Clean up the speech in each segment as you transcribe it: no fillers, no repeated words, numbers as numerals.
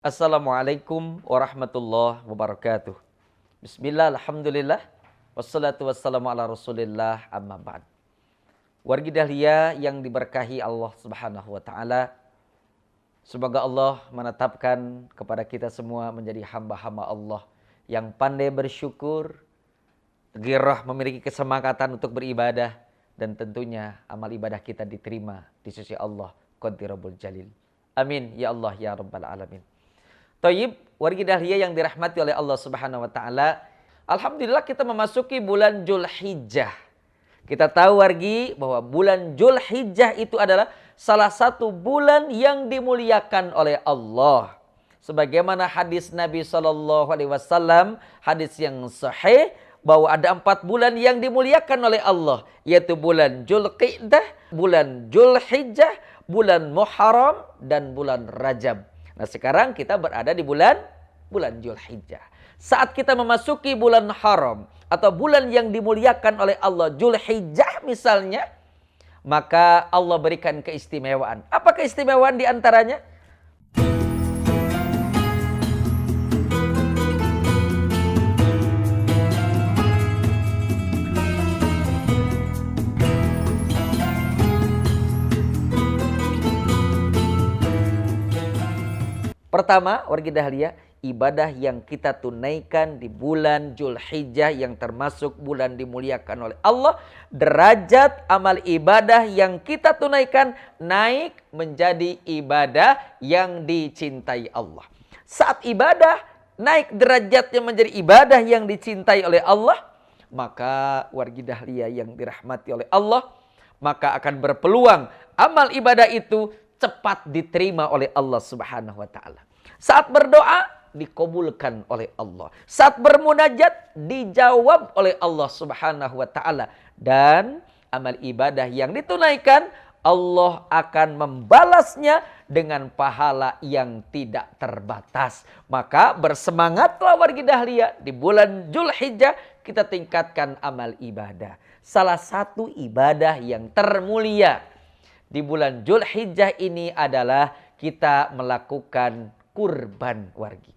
Assalamualaikum warahmatullahi wabarakatuh. Bismillah, alhamdulillah, wassalatu wassalamu ala rasulillah, amma ba'd. Wargi dahlia yang diberkahi Allah subhanahu wa ta'ala, semoga Allah menetapkan kepada kita semua menjadi hamba-hamba Allah yang pandai bersyukur, girah memiliki kesemangatan untuk beribadah, dan tentunya amal ibadah kita diterima di sisi Allah Qadirul Jalil. Amin ya Allah ya rabbal alamin. Thayyib, wargi dahlia yang dirahmati oleh Allah Subhanahu wa taala. Alhamdulillah kita memasuki bulan Dzulhijjah. Kita tahu wargi bahwa bulan Dzulhijjah itu adalah salah satu bulan yang dimuliakan oleh Allah. Sebagaimana hadis Nabi SAW, hadis yang sahih, bahwa ada 4 bulan yang dimuliakan oleh Allah, yaitu bulan Dzulqa'dah, bulan Dzulhijjah, bulan Muharram, dan bulan Rajab. Nah, sekarang kita berada di bulan Dzulhijjah. Saat kita memasuki bulan haram atau bulan yang dimuliakan oleh Allah, Dzulhijjah misalnya, maka Allah berikan keistimewaan. Apa keistimewaan di antaranya? Pertama, wargi dahlia, ibadah yang kita tunaikan di bulan Dzulhijjah yang termasuk bulan dimuliakan oleh Allah, derajat amal ibadah yang kita tunaikan naik menjadi ibadah yang dicintai Allah. Saat ibadah naik derajatnya menjadi ibadah yang dicintai oleh Allah, maka wargi dahlia yang dirahmati oleh Allah, maka akan berpeluang amal ibadah itu cepat diterima oleh Allah Subhanahu wa taala. Saat berdoa dikabulkan oleh Allah. Saat bermunajat dijawab oleh Allah Subhanahu wa taala, dan amal ibadah yang ditunaikan Allah akan membalasnya dengan pahala yang tidak terbatas. Maka bersemangatlah wargi dahlia, di bulan Dzulhijjah kita tingkatkan amal ibadah. Salah satu ibadah yang termulia di bulan Dzulhijjah ini adalah kita melakukan kurban wargi.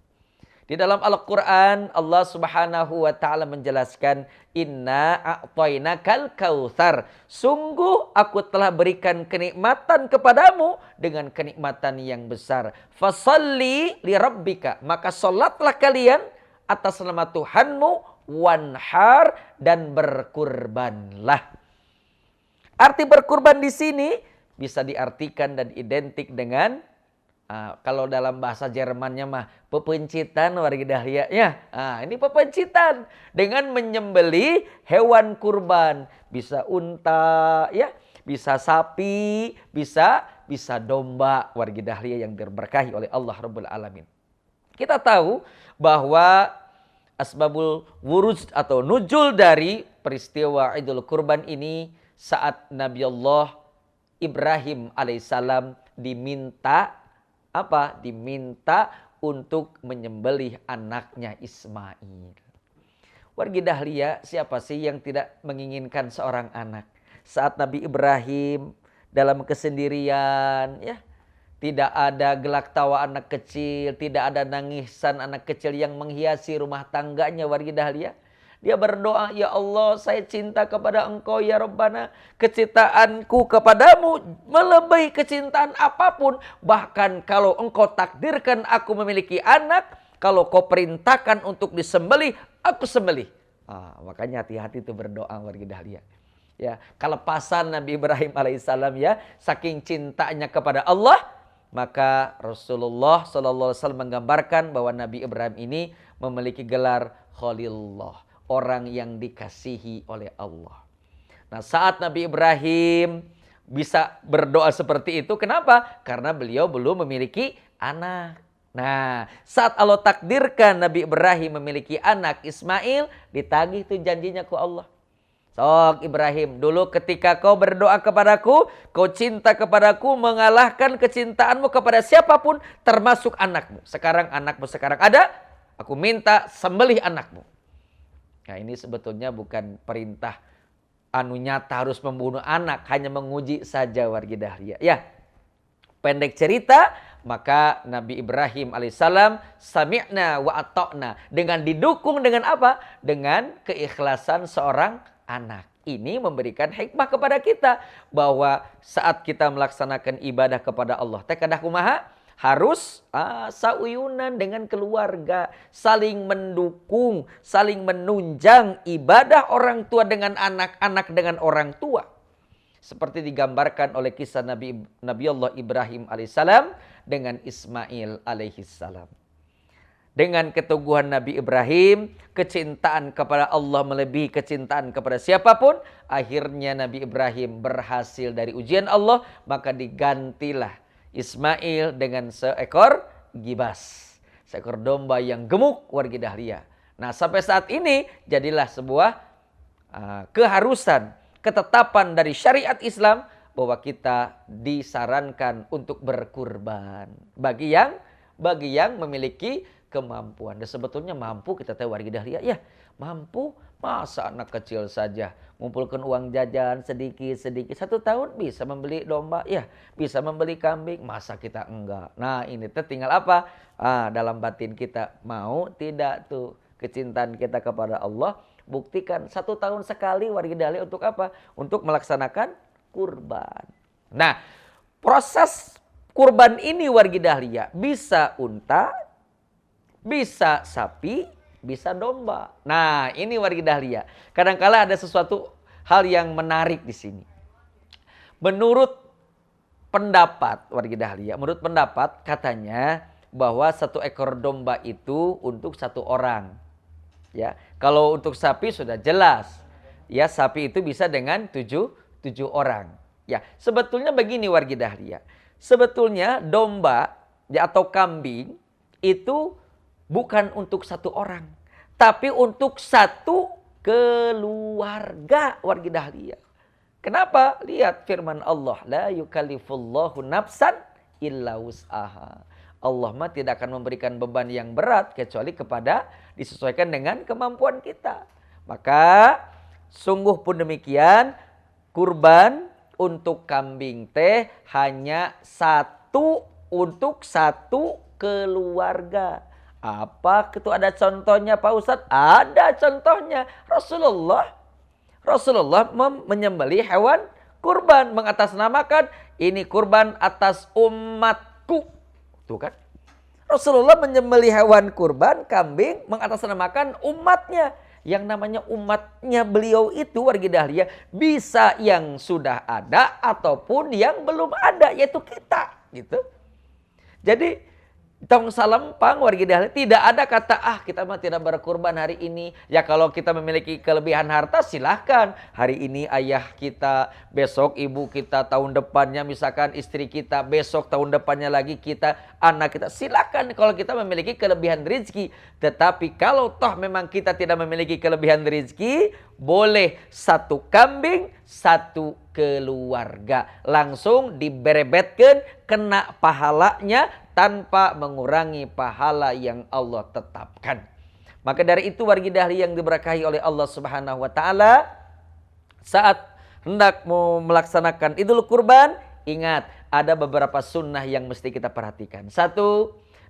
Di dalam Al-Quran Allah Subhanahu wa ta'ala menjelaskan, Inna a'tainakal kautsar. Sungguh aku telah berikan kenikmatan kepadamu dengan kenikmatan yang besar. Fasalli li rabbika. Maka salatlah kalian atas nama Tuhanmu, wanhar, dan berkurbanlah. Arti berkurban di sini bisa diartikan dan identik dengan kalau dalam bahasa Jermannya mah pepencitan wargi dahlia ya. Ini pepencitan dengan menyembelih hewan kurban, bisa unta ya, bisa sapi, bisa domba wargi dahlia yang diberkahi oleh Allah Rabbul Alamin. Kita tahu bahwa asbabul wurud atau nuzul dari peristiwa Idul Kurban ini saat Nabi Allah Ibrahim alaihissalam diminta apa? Diminta untuk menyembelih anaknya Ismail. Wargi dahlia, siapa sih yang tidak menginginkan seorang anak? Saat Nabi Ibrahim dalam kesendirian, ya, tidak ada gelak tawa anak kecil, tidak ada nangisan anak kecil yang menghiasi rumah tangganya wargi dahlia. Dia berdoa, ya Allah, saya cinta kepada Engkau ya Rabbana. Kecintaanku kepadamu melebihi kecintaan apapun. Bahkan kalau Engkau takdirkan aku memiliki anak, kalau Kau perintahkan untuk disembelih, aku sembelih. Makanya hati-hati itu berdoa wargi dahlia. Ya, kelepasan Nabi Ibrahim alaihissalam ya, saking cintanya kepada Allah, maka Rasulullah SAW menggambarkan bahwa Nabi Ibrahim ini memiliki gelar Khalilullah, orang yang dikasihi oleh Allah. Nah, saat Nabi Ibrahim bisa berdoa seperti itu, kenapa? Karena beliau belum memiliki anak. Nah, saat Allah takdirkan Nabi Ibrahim memiliki anak Ismail, ditagih itu janjinya ke Allah. Sok Ibrahim, dulu ketika kau berdoa kepadaku, kau cinta kepadaku, mengalahkan kecintaanmu kepada siapapun, termasuk anakmu. Sekarang anakmu sekarang ada, aku minta sembelih anakmu. Nah, ini sebetulnya bukan perintah nyata harus membunuh anak, hanya menguji saja wargi dahlia. Ya, pendek cerita, maka Nabi Ibrahim alaihissalam sami'na wa ata'na. Dengan didukung dengan apa? Dengan keikhlasan seorang anak. Ini memberikan hikmah kepada kita bahwa saat kita melaksanakan ibadah kepada Allah, teh kadah kumaha? Harus sauyunan dengan keluarga, saling mendukung, saling menunjang ibadah orang tua dengan anak-anak dengan orang tua. Seperti digambarkan oleh kisah Nabi Allah Ibrahim alaihissalam dengan Ismail alaihissalam. Dengan keteguhan Nabi Ibrahim, kecintaan kepada Allah melebihi kecintaan kepada siapapun. Akhirnya Nabi Ibrahim berhasil dari ujian Allah, maka digantilah Ismail dengan seekor gibas. Seekor domba yang gemuk wargi dahlia. Nah sampai saat ini jadilah sebuah keharusan, ketetapan dari syariat Islam bahwa kita disarankan untuk berkurban. Bagi yang memiliki kemampuan. Dan sebetulnya mampu kita tahu wargi dahlia. Ya mampu, masa anak kecil saja mengumpulkan uang jajan sedikit-sedikit. 1 tahun bisa membeli domba, ya bisa membeli kambing. Masa kita enggak? Nah ini tinggal apa? Dalam batin kita mau tidak tuh kecintaan kita kepada Allah. Buktikan 1 tahun sekali wargi dahlia untuk apa? Untuk melaksanakan kurban. Nah proses kurban ini wargi dahlia bisa unta, bisa sapi, bisa domba. Nah, ini wargi dahlia. Kadangkala ada sesuatu hal yang menarik di sini. Menurut pendapat wargi dahlia, menurut pendapat katanya bahwa 1 ekor domba itu untuk 1 orang. Ya, kalau untuk sapi sudah jelas. Ya, sapi itu bisa dengan 7 orang. Ya, sebetulnya begini wargi dahlia. Sebetulnya domba ya, atau kambing itu bukan untuk 1 orang, tapi untuk 1 keluarga wargi dahlia. Kenapa? Lihat firman Allah, la yukallifullahu nafsan illa wus'aha. Allah mah tidak akan memberikan beban yang berat kecuali kepada disesuaikan dengan kemampuan kita. Maka sungguh pun demikian, kurban untuk kambing teh hanya 1 untuk 1 keluarga. Apa itu ada contohnya Pak Ustadz? Ada contohnya. Rasulullah menyembelih hewan kurban, mengatasnamakan ini kurban atas umatku. Tuh kan? Rasulullah menyembelih hewan kurban, kambing, mengatasnamakan umatnya. Yang namanya umatnya beliau itu wargi dahlia bisa yang sudah ada ataupun yang belum ada, yaitu kita, gitu. Jadi tong salempang wargi dahlia tidak ada kata kita mah tidak berkurban hari ini. Ya kalau kita memiliki kelebihan harta silahkan. Hari ini ayah kita, besok ibu kita, tahun depannya misalkan istri kita, besok tahun depannya lagi kita, anak kita. Silahkan kalau kita memiliki kelebihan rezeki. Tetapi kalau toh memang kita tidak memiliki kelebihan rezeki, boleh 1 kambing, 1 keluarga. Langsung diberebetkan, kena pahalanya tanpa mengurangi pahala yang Allah tetapkan. Maka dari itu wargi dahlia yang diberkahi oleh Allah Subhanahu wa taala, saat hendak mau melaksanakan Idul Kurban, ingat ada beberapa sunnah yang mesti kita perhatikan. 1,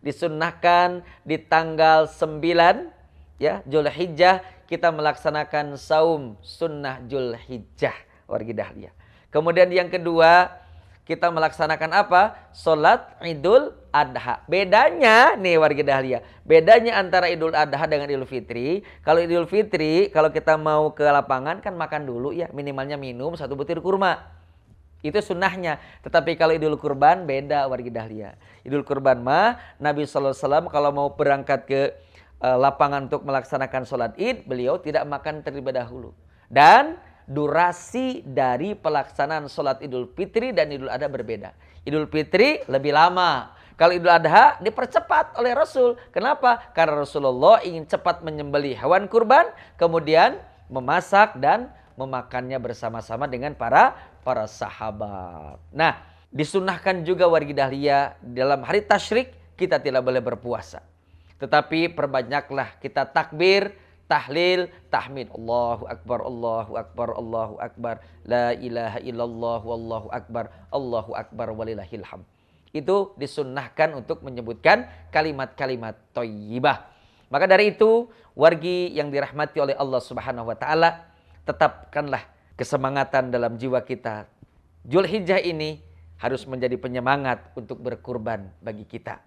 disunnahkan di tanggal 9 ya Zulhijjah kita melaksanakan saum sunnah Zulhijjah wargi dahlia. Kemudian yang kedua, kita melaksanakan apa? Salat Idul Adha. Bedanya nih wargi dahlia, bedanya antara Idul Adha dengan Idul Fitri. Kalau Idul Fitri, kalau kita mau ke lapangan kan makan dulu ya, minimalnya minum 1 butir kurma. Itu sunnahnya. Tetapi kalau Idul Kurban beda wargi dahlia. Idul Kurban mah Nabi SAW kalau mau berangkat ke lapangan untuk melaksanakan sholat Id, beliau tidak makan terlebih dahulu. Dan durasi dari pelaksanaan sholat Idul Fitri dan Idul Adha berbeda. Idul Fitri lebih lama. Kalau Idul Adha dipercepat oleh Rasul. Kenapa? Karena Rasulullah ingin cepat menyembelih hewan kurban, kemudian memasak dan memakannya bersama-sama dengan para sahabat. Nah, disunahkan juga wargi dahlia dalam hari tasyrik kita tidak boleh berpuasa. Tetapi perbanyaklah kita takbir, tahlil, tahmid. Allahu Akbar, Allahu Akbar, Allahu Akbar. La ilaha illallah, wallahu akbar, Allahu Akbar, walillahil hamd. itu disunnahkan untuk menyebutkan kalimat-kalimat thayyibah. Maka dari itu, wargi yang dirahmati oleh Allah Subhanahu wa taala, tetapkanlah kesemangatan dalam jiwa kita. Zulhijjah ini harus menjadi penyemangat untuk berkurban bagi kita.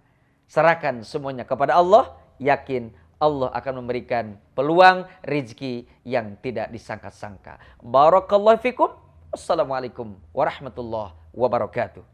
Serahkan semuanya kepada Allah, yakin Allah akan memberikan peluang rezeki yang tidak disangka-sangka. Barakallahu fikum. Assalamualaikum warahmatullahi wabarakatuh.